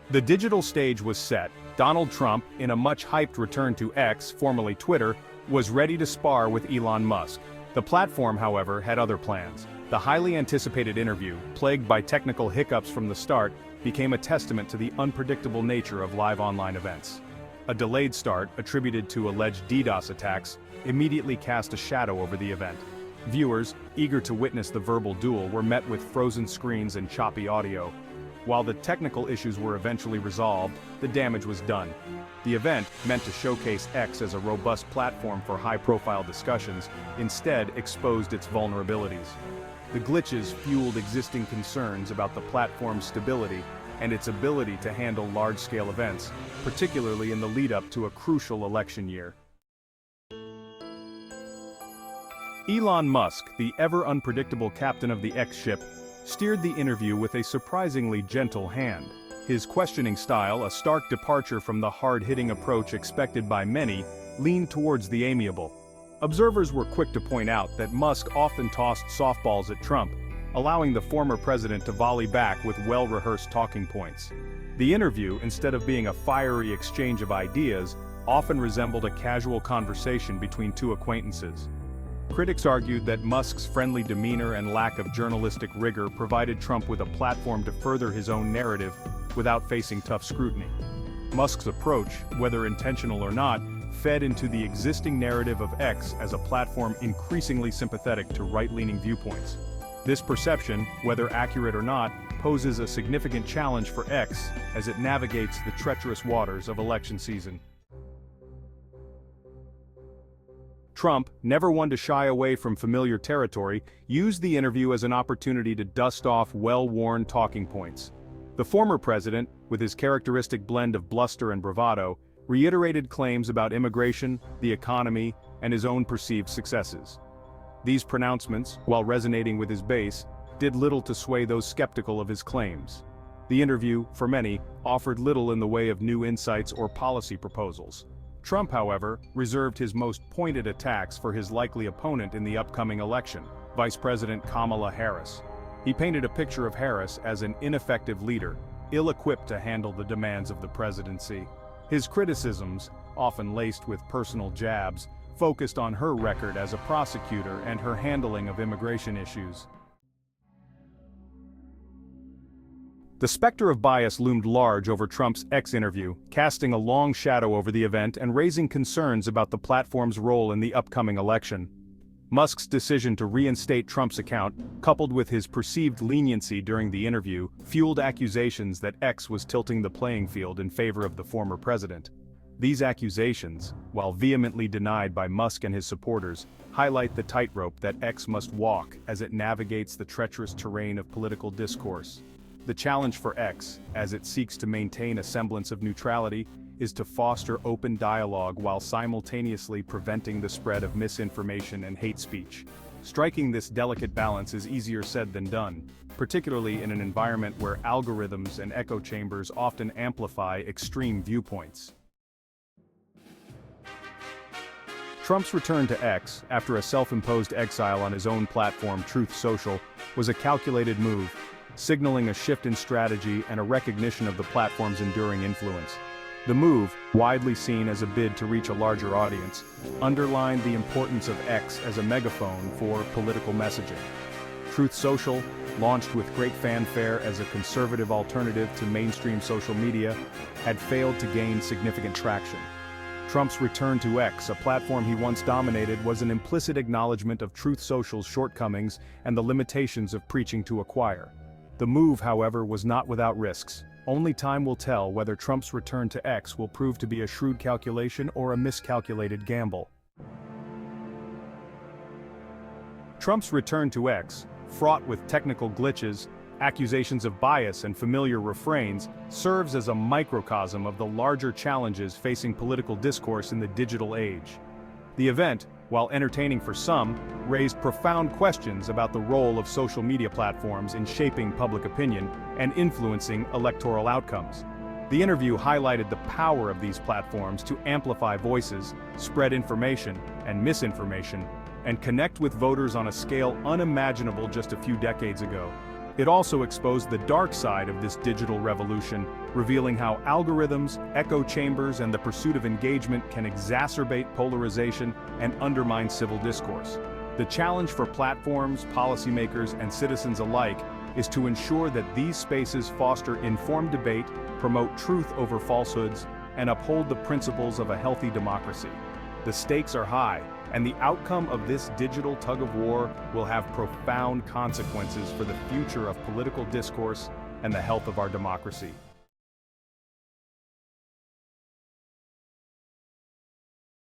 The digital stage was set. Donald Trump, in a much-hyped return to X, formerly Twitter, was ready to spar with Elon Musk. The platform, however, had other plans. The highly anticipated interview, plagued by technical hiccups from the start, became a testament to the unpredictable nature of live online events. A delayed start, attributed to alleged DDoS attacks, immediately cast a shadow over the event. Viewers, eager to witness the verbal duel, were met with frozen screens and choppy audio. While the technical issues were eventually resolved, the damage was done. The event, meant to showcase X as a robust platform for high-profile discussions, instead exposed its vulnerabilities. The glitches fueled existing concerns about the platform's stability and its ability to handle large-scale events, particularly in the lead-up to a crucial election year. Elon Musk, the ever-unpredictable captain of the X ship, steered the interview with a surprisingly gentle hand. His questioning style, a stark departure from the hard-hitting approach expected by many, leaned towards the amiable. Observers were quick to point out that Musk often tossed softballs at Trump, allowing the former president to volley back with well-rehearsed talking points. The interview, instead of being a fiery exchange of ideas, often resembled a casual conversation between two acquaintances. Critics argued that Musk's friendly demeanor and lack of journalistic rigor provided Trump with a platform to further his own narrative without facing tough scrutiny. Musk's approach, whether intentional or not, fed into the existing narrative of X as a platform increasingly sympathetic to right-leaning viewpoints. This perception, whether accurate or not, poses a significant challenge for X as it navigates the treacherous waters of election season. Trump, never one to shy away from familiar territory, used the interview as an opportunity to dust off well-worn talking points. The former president, with his characteristic blend of bluster and bravado, reiterated claims about immigration, the economy, and his own perceived successes. These pronouncements, while resonating with his base, did little to sway those skeptical of his claims. The interview, for many, offered little in the way of new insights or policy proposals. Trump, however, reserved his most pointed attacks for his likely opponent in the upcoming election, Vice President Kamala Harris. He painted a picture of Harris as an ineffective leader, ill-equipped to handle the demands of the presidency. His criticisms, often laced with personal jabs, focused on her record as a prosecutor and her handling of immigration issues. The specter of bias loomed large over Trump's X interview, casting a long shadow over the event and raising concerns about the platform's role in the upcoming election. Musk's decision to reinstate Trump's account, coupled with his perceived leniency during the interview, fueled accusations that X was tilting the playing field in favor of the former president. These accusations, while vehemently denied by Musk and his supporters, highlight the tightrope that X must walk as it navigates the treacherous terrain of political discourse. The challenge for X, as it seeks to maintain a semblance of neutrality, is to foster open dialogue while simultaneously preventing the spread of misinformation and hate speech. Striking this delicate balance is easier said than done, particularly in an environment where algorithms and echo chambers often amplify extreme viewpoints. Trump's return to X, after a self-imposed exile on his own platform Truth Social, was a calculated move, signaling a shift in strategy and a recognition of the platform's enduring influence. The move, widely seen as a bid to reach a larger audience, underlined the importance of X as a megaphone for political messaging. Truth Social, launched with great fanfare as a conservative alternative to mainstream social media, had failed to gain significant traction. Trump's return to X, a platform he once dominated, was an implicit acknowledgement of Truth Social's shortcomings and the limitations of preaching to a choir. The move, however, was not without risks. Only time will tell whether Trump's return to X will prove to be a shrewd calculation or a miscalculated gamble. Trump's return to X, fraught with technical glitches, accusations of bias and familiar refrains, serves as a microcosm of the larger challenges facing political discourse in the digital age. The event, while entertaining for some, raised profound questions about the role of social media platforms in shaping public opinion and influencing electoral outcomes. The interview highlighted the power of these platforms to amplify voices, spread information and misinformation, and connect with voters on a scale unimaginable just a few decades ago. It also exposed the dark side of this digital revolution, revealing how algorithms, echo chambers, and the pursuit of engagement can exacerbate polarization and undermine civil discourse. The challenge for platforms, policymakers, and citizens alike is to ensure that these spaces foster informed debate, promote truth over falsehoods, and uphold the principles of a healthy democracy. The stakes are high, and the outcome of this digital tug-of-war will have profound consequences for the future of political discourse and the health of our democracy.